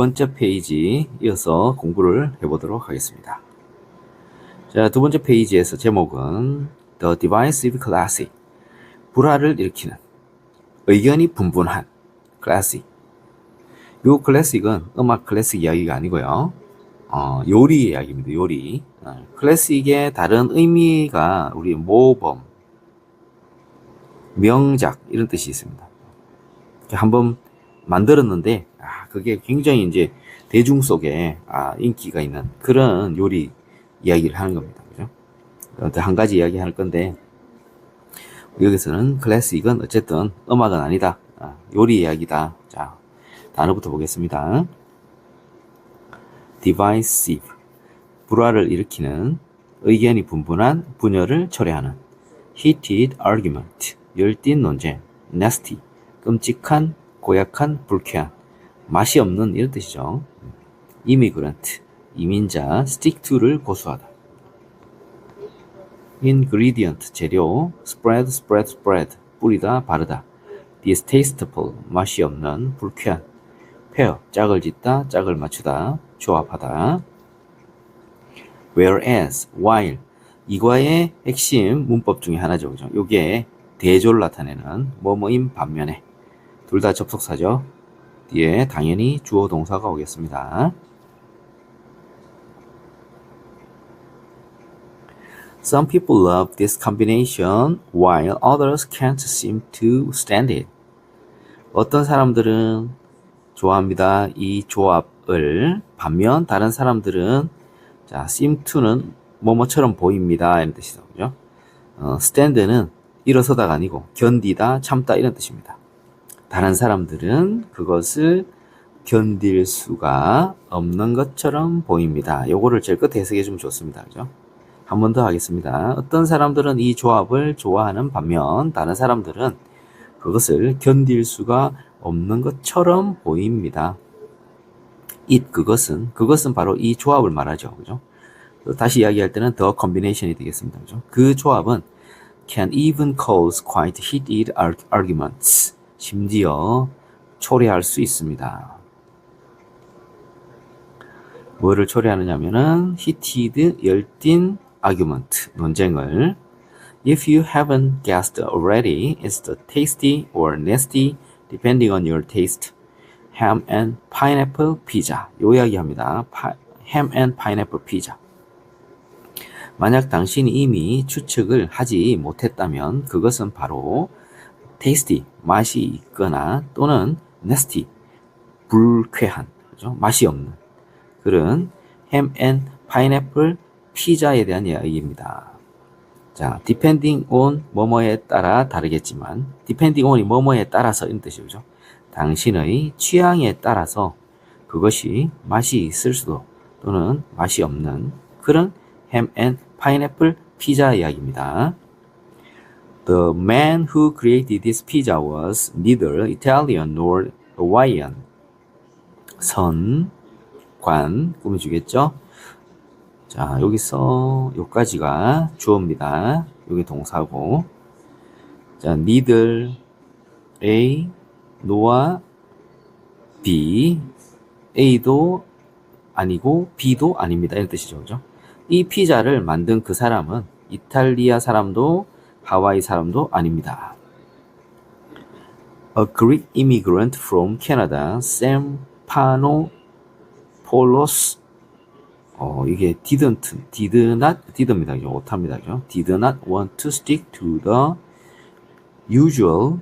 번째 페이지 이어서 공부를 해보도록 하겠습니다. 자, 두 번째 페이지에서 제목은 The Divisive Classic, 불화를 일으키는, 의견이 분분한 클래식. 요 클래식은 음악 클래식 이야기가 아니고요. 요리 이야기입니다. 요리. 클래식의 다른 의미가 우리 모범, 명작 이런 뜻이 있습니다. 한번 만들었는데 그게 굉장히 이제 대중 속에 인기가 있는 그런 요리 이야기를 하는 겁니다. 그죠? 한 가지 이야기 할 건데 여기서는 클래식은 어쨌든 음악은 아니다. 요리 이야기다. 자, 단어부터 보겠습니다. divisive, 불화를 일으키는, 의견이 분분한, 분열을 초래하는. heated argument, 열띤 논쟁. nasty, 끔찍한, 고약한, 불쾌한, 맛이 없는 이런 뜻이죠. immigrant, 이민자. stick to를 고수하다. ingredient, 재료. spread, spread, spread, 뿌리다, 바르다. distasteful, 맛이 없는, 불쾌한. pair, 짝을 짓다, 짝을 맞추다, 조합하다. whereas, while, 이과의 핵심 문법 중에 하나죠. 그죠? 요게 대조를 나타내는 뭐뭐인 반면에. 둘 다 접속사죠. 뒤에 당연히 주어 동사가 오겠습니다. Some people love this combination while others can't seem to stand it. 어떤 사람들은 좋아합니다. 이 조합을. 반면 다른 사람들은 자, seem to는 뭐뭐처럼 보입니다. 이런 뜻이죠. 그죠? stand는 일어서다가 아니고 견디다, 참다 이런 뜻입니다. 다른 사람들은 그것을 견딜 수가 없는 것처럼 보입니다. 요거를 제일 끝에 해석해 주면 좋습니다. 그죠? 한 번 더 하겠습니다. 어떤 사람들은 이 조합을 좋아하는 반면 다른 사람들은 그것을 견딜 수가 없는 것처럼 보입니다. 그것은 바로 이 조합을 말하죠. 그죠? 다시 이야기할 때는 the combination이 되겠습니다. 그죠? 그 조합은 can even cause quite heated arguments. 심지어 초래할 수 있습니다. 뭐를 초래하느냐면은 heated, 열띤 argument, 논쟁을. If you haven't guessed already, it's the tasty or nasty, depending on your taste, ham and pineapple pizza. 요 이야기 합니다. ham and pineapple pizza. 만약 당신이 이미 추측을 하지 못했다면 그것은 바로 tasty, 맛이 있거나 또는 nasty, 불쾌한, 그죠? 맛이 없는 그런 ham and pineapple 피자에 대한 이야기입니다. 자, depending on 뭐뭐에 따라 다르겠지만 depending on이 뭐뭐에 따라서 이런 뜻이죠. 당신의 취향에 따라서 그것이 맛이 있을 수도 또는 맛이 없는 그런 ham and pineapple 피자 이야기입니다. The man who created this pizza was neither Italian nor Hawaiian. 선, 관, 꾸며주겠죠? 자, 여기서 요까지가 주어입니다. 요게 동사고. 자, neither A, nor B. A도 아니고 B도 아닙니다. 이런 뜻이죠. 그죠? 이 피자를 만든 그 사람은 이탈리아 사람도 하와이 사람도 아닙니다. A Greek immigrant from Canada, Sam Panopoulos. 이게 didn't입니다. 오타입니다. Did not want to stick to the usual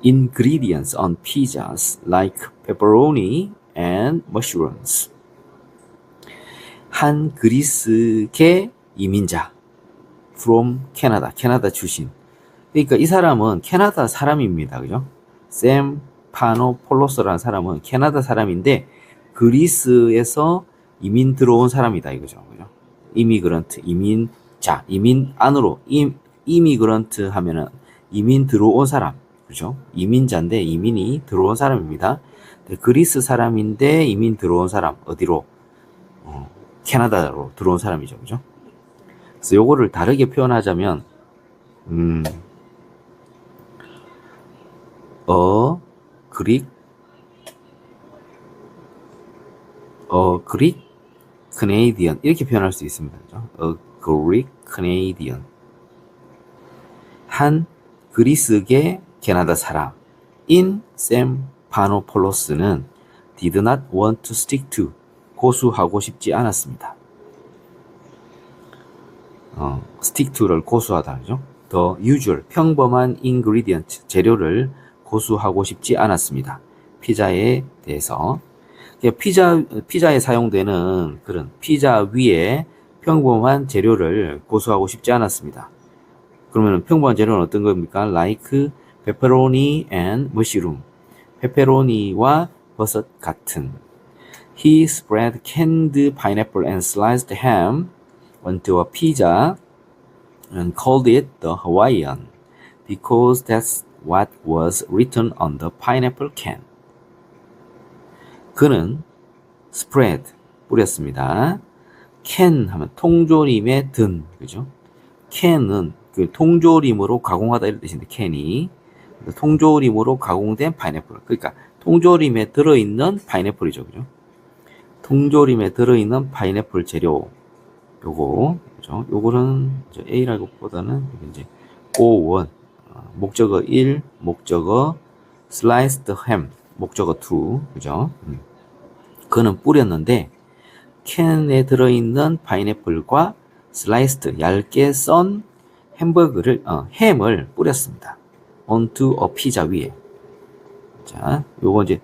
ingredients on pizzas like pepperoni and mushrooms. 한 그리스계 이민자 from Canada, 캐나다 출신. 그러니까 이 사람은 캐나다 사람입니다. 그죠? 샘 파노폴로스라는 사람은 캐나다 사람인데 그리스에서 이민 들어온 사람이다 이거죠. 그죠? 이미그런트, 이민자, 이민 안으로 이미그런트 하면은 이민 들어온 사람. 그죠? 이민자인데 이민이 들어온 사람입니다. 그리스 사람인데 이민 들어온 사람. 어디로? 캐나다로 들어온 사람이죠. 그죠? 그래서 요거를 다르게 표현하자면 Greek A Greek Canadian 이렇게 표현할 수 있습니다. 그죠? A Greek Canadian 한 그리스계 캐나다 사람 in Sam Panopoulos,는 did not want to stick to 고수하고 싶지 않았습니다. stick to를 고수하다 그죠? The usual 평범한 ingredient 재료를 고수하고 싶지 않았습니다. 피자에 대해서 피자에 사용되는 그런 피자 위에 평범한 재료를 고수하고 싶지 않았습니다. 그러면 평범한 재료는 어떤 겁니까? Like pepperoni and mushroom. 페페로니와 버섯 같은. He spread canned pineapple and sliced ham onto a pizza and called it the Hawaiian because that's what was written on the pineapple can. 그는 spread 뿌렸습니다. can 하면 통조림에 든 그죠? can은 그 통조림으로 가공하다 이런 뜻인데 can이 통조림으로 가공된 파인애플. 그러니까 통조림에 들어있는 파인애플이죠, 그죠? 통조림에 들어있는 파인애플 재료 요거 그죠? 요거는 A라고보다는 이제 O1 목적어 1, 목적어 sliced ham 목적어 2 그죠? 그는 뿌렸는데 캔에 들어있는 파인애플과 슬라이스드 얇게 썬 햄을 뿌렸습니다. onto a pizza 위에. 자, 요거 이제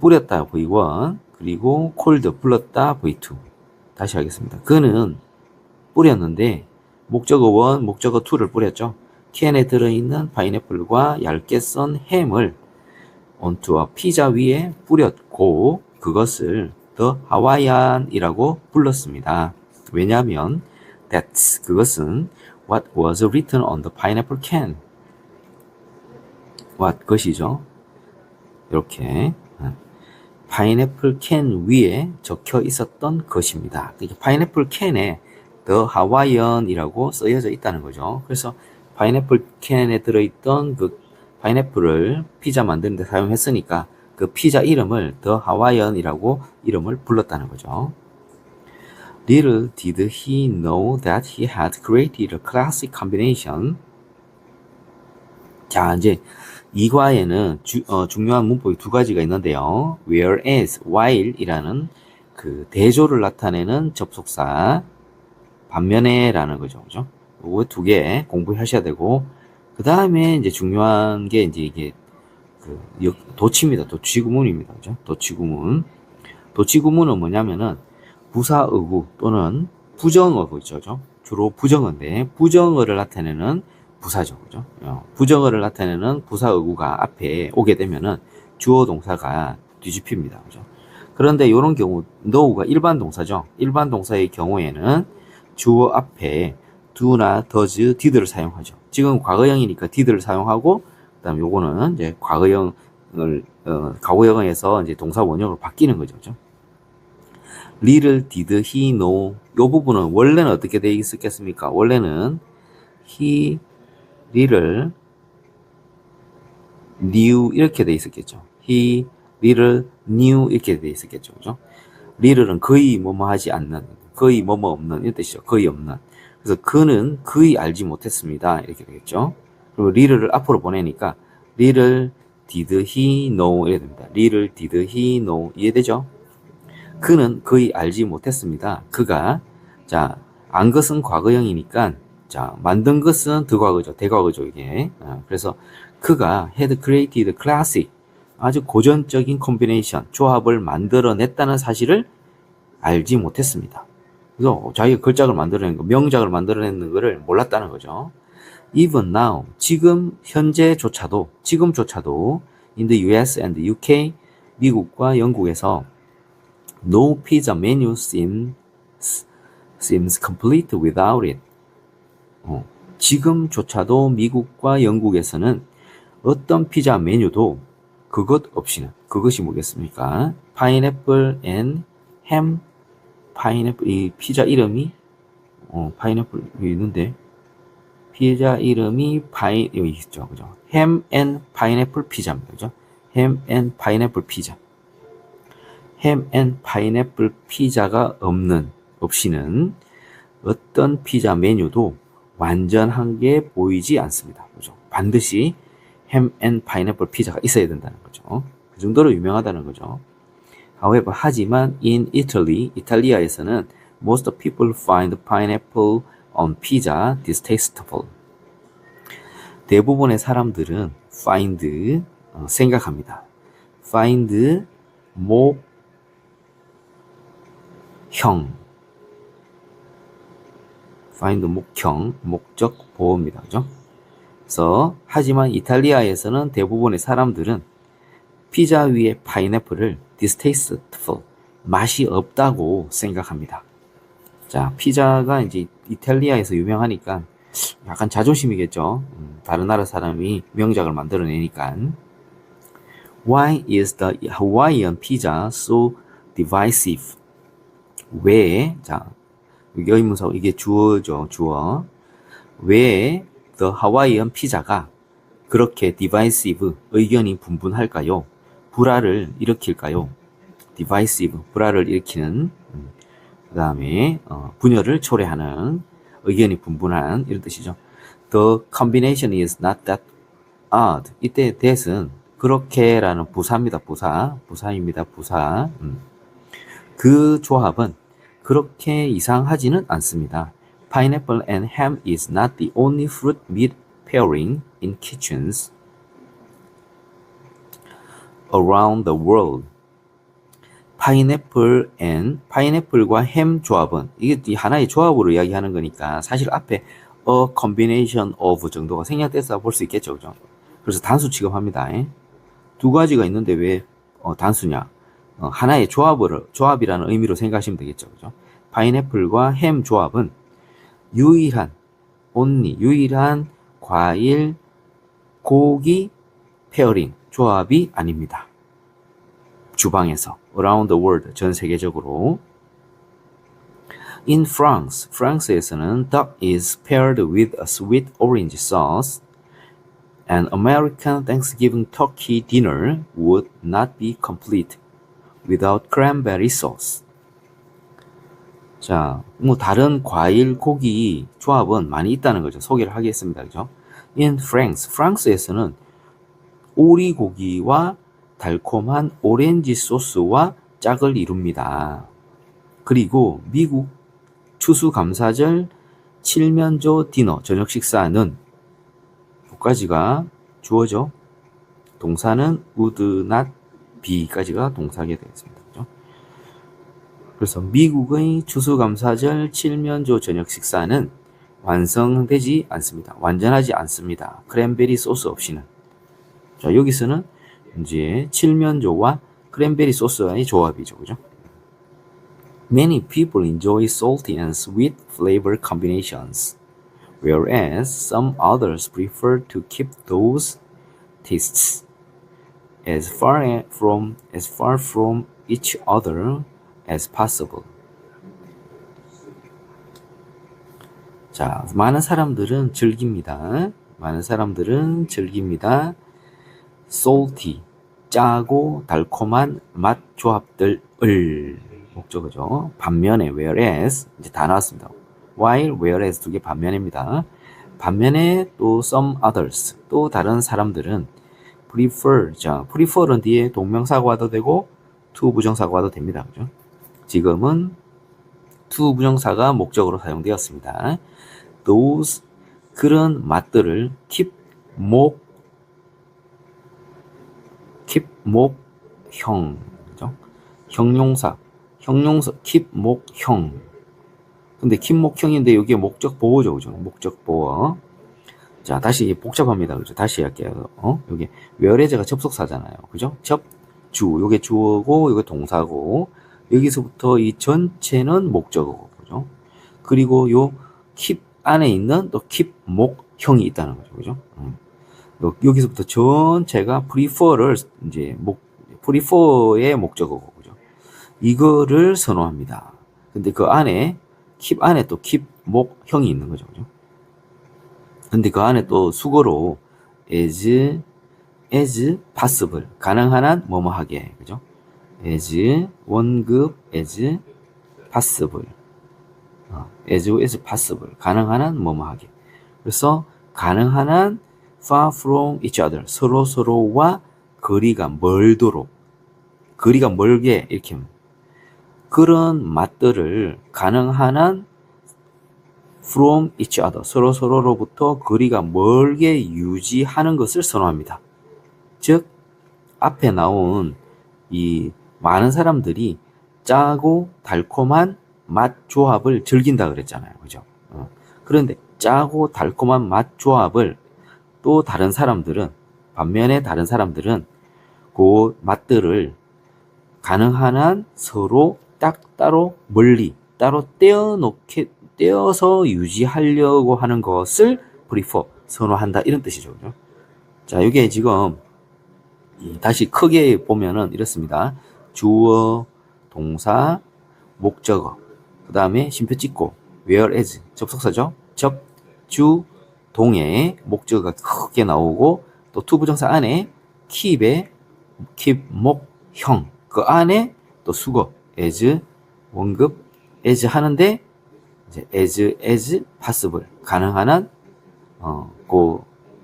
뿌렸다 V1 그리고 cold 불렀다 V2. 다시 하겠습니다. 그는 뿌렸는데 목적어 1, 목적어 2를 뿌렸죠. 캔에 들어있는 파인애플과 얇게 썬 햄을 onto a pizza 위에 뿌렸고 그것을 the Hawaiian이라고 불렀습니다. 왜냐하면 그것은 what was written on the pineapple can. what 것이죠. 이렇게 파인애플 캔 위에 적혀 있었던 것입니다. 파인애플 캔에 the Hawaiian이라고 쓰여져 있다는 거죠. 그래서 파인애플 캔에 들어있던 그 파인애플을 피자 만드는 데 사용했으니까 그 피자 이름을 The Hawaiian이라고 이름을 불렀다는 거죠. Little did he know that he had created a classic combination. 자, 이제 이과에는 중요한 문법이 두 가지가 있는데요. Whereas, while이라는 그 대조를 나타내는 접속사, 반면에라는 거죠, 그죠? 요거 두 개 공부하셔야 되고, 그 다음에 이제 중요한 게 이제 이게 도치입니다. 도치구문입니다. 그죠? 도치구문. 도치구문은 뭐냐면은 부사어구 또는 부정어구 있죠. 주로 부정어인데 부정어를 나타내는 부사죠. 그죠? 부정어를 나타내는 부사어구가 앞에 오게 되면은 주어 동사가 뒤집힙니다. 그죠? 그런데 이런 경우 know가 일반 동사죠. 일반 동사의 경우에는 주어 앞에 do나 does, did를 사용하죠. 지금 과거형이니까 did를 사용하고 그다음 요거는 이제 과거형에서 이제 동사 원형으로 바뀌는 거죠. 그죠? Little did he know. 요 부분은 원래는 어떻게 되어 있었겠습니까? 원래는 he little knew 이렇게 되어 있었겠죠. he little knew 이렇게 되어 있었겠죠. 그죠? little은 거의 뭐뭐 하지 않는, 거의 뭐뭐 없는 이런 뜻이죠. 거의 없는. 그래서 그는 거의 알지 못했습니다. 이렇게 되겠죠. 그리고 little를 앞으로 보내니까 little did he know 이렇게 됩니다. little did he know 이해되죠? 그는 거의 알지 못했습니다. 그가 안 것은 과거형이니까 만든 것은 더 대과거죠 이게. 그래서 그가 had created classic 아주 고전적인 combination 조합을 만들어냈다는 사실을 알지 못했습니다. 그래서 자기가 걸작을 만들어낸 거, 명작을 만들어내는 거를 몰랐다는 거죠. Even now, 지금조차도 in the US and the UK, 미국과 영국에서 no pizza menu seems complete without it. 지금조차도 미국과 영국에서는 어떤 피자 메뉴도 그것 없이는, 그것이 뭐겠습니까? 파인애플 앤 햄, 파인애플, 이 피자 이름이 파인애플 여기 있는데 피자 이름이 여기 있죠, 그죠? 햄 앤 파인애플 피자입니다, 그죠? 햄 앤 파인애플 피자. 햄 앤 파인애플 피자가 없이는 어떤 피자 메뉴도 완전한 게 보이지 않습니다. 그죠? 반드시 햄 앤 파인애플 피자가 있어야 된다는 거죠. 그 정도로 유명하다는 거죠. However, 하지만 in Italy, 이탈리아에서는 most people find pineapple on pizza distasteful. 대부분의 사람들은 find 생각합니다. find 목형 find 목형 목적 보호입니다. 그죠? 그래서 하지만 이탈리아에서는 대부분의 사람들은 피자 위에 파인애플을 distasteful 맛이 없다고 생각합니다. 자, 피자가 이제 이탈리아에서 유명하니까 약간 자존심이겠죠. 다른 나라 사람이 명작을 만들어내니까. Why is the Hawaiian pizza so divisive? 왜, 자, 여기 의문사, 이게 주어죠, 주어. 왜 the Hawaiian pizza가 그렇게 divisive, 의견이 분분할까요? 불화를 일으킬까요? divisive, 불화를 일으키는, 그 다음에 분열을 초래하는, 의견이 분분한 이런 뜻이죠. The combination is not that odd. 이때 that은 그렇게라는 부사입니다. 부사입니다. 부사. 그 조합은 그렇게 이상하지는 않습니다. Pineapple and ham is not the only fruit meat pairing in kitchens around the world. 파인애플과 햄 조합은 이게 하나의 조합으로 이야기하는 거니까 사실 앞에 a combination of 정도가 생략돼서 볼 수 있겠죠, 그죠? 그래서 단수 취급합니다. 두 가지가 있는데 왜 단수냐? 하나의 조합이라는 의미로 생각하시면 되겠죠, 그죠? 파인애플과 햄 조합은 유일한 과일, 고기 페어링 조합이 아닙니다. 주방에서 around the world 전 세계적으로. In France, 프랑스에서는 duck is paired with a sweet orange sauce. An American Thanksgiving turkey dinner would not be complete without cranberry sauce. 자, 뭐 다른 과일, 고기 조합은 많이 있다는 거죠. 소개를 하겠습니다. 그죠? In France, 프랑스에서는 오리고기와 달콤한 오렌지 소스와 짝을 이룹니다. 그리고 미국 추수감사절 칠면조 디너 저녁 식사는 까지가 주어죠. 동사는 would not be까지가 동사하게 되겠습니다. 그렇죠? 그래서 미국의 추수감사절 칠면조 저녁 식사는 완성되지 않습니다. 완전하지 않습니다. 크랜베리 소스 없이는. 자, 여기서는 이제 칠면조와 크랜베리 소스의 조합이죠. 그죠? Many people enjoy salty and sweet flavor combinations, whereas some others prefer to keep those tastes as far from each other as possible. 자, 많은 사람들은 즐깁니다. salty, 짜고 달콤한 맛 조합들을 목적어죠. 반면에 whereas 이제 다 나왔습니다. while, whereas 두 개 반면입니다. 반면에 또 some others, 또 다른 사람들은 prefer, 자, prefer은 뒤에 동명사가 와도 되고 to 부정사가 와도 됩니다. 그죠? 지금은 to 부정사가 목적으로 사용되었습니다. those, 그런 맛들을 keep 목형, 그죠? 형용사 keep 목형. 근데 keep 목형인데 여기에 목적 보호죠, 그죠? 목적 보호. 자, 다시 복잡합니다, 그죠? 다시 할게요. 여기 whereas가 접속사잖아요, 그죠? 요게 주어고, 요게 동사고, 여기서부터 이 전체는 목적어고, 그죠? 그리고 요 keep 안에 있는 또 keep 목형이 있다는 거죠, 그죠? 여기서부터 전체가 prefer를 이제 prefer의 목적어고, 그죠? 이거를 선호합니다. 근데 그 안에 keep 안에 또 keep 목형이 있는 거죠, 그죠? 근데 그 안에 또 수거로 as possible 가능한 한 뭐뭐 하게, 그죠? as 원급 as possible. as possible. 가능한 한 뭐뭐 하게. 그래서 가능한 한 far from each other. 서로와 거리가 멀도록. 거리가 멀게 이렇게 그런 맛들을 가능한 한 from each other. 서로로부터 거리가 멀게 유지하는 것을 선호합니다. 즉 앞에 나온 이 많은 사람들이 짜고 달콤한 맛 조합을 즐긴다 그랬잖아요. 그죠? 그런데 짜고 달콤한 맛 조합을 또 다른 사람들은 반면에 다른 사람들은 그 맛들을 가능한 한 서로 딱 따로 멀리 따로 떼어서 유지하려고 하는 것을 prefer 선호한다 이런 뜻이죠. 그죠? 자, 이게 지금 다시 크게 보면은 이렇습니다. 주어, 동사, 목적어, 그 다음에 쉼표 찍고 whereas 접속사죠. 주, 동에 목적어가 크게 나오고 또 투부정사 안에 keep 목, 형, 그 안에 또 수거 as 원급 as 하는데 이제 as possible 가능한 한 그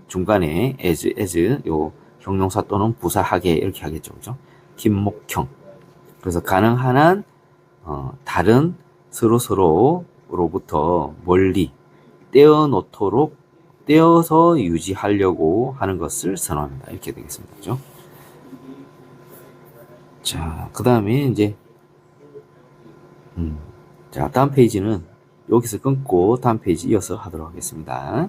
중간에 as 요 형용사 또는 부사하게 이렇게 하겠죠. 그죠? 김목형. 그래서 가능한 한 다른 서로로부터 멀리 떼어서 유지하려고 하는 것을 선호합니다. 이렇게 되겠습니다. 그죠? 자, 그 다음에 이제 자, 다음 페이지는 여기서 끊고 다음 페이지 이어서 하도록 하겠습니다.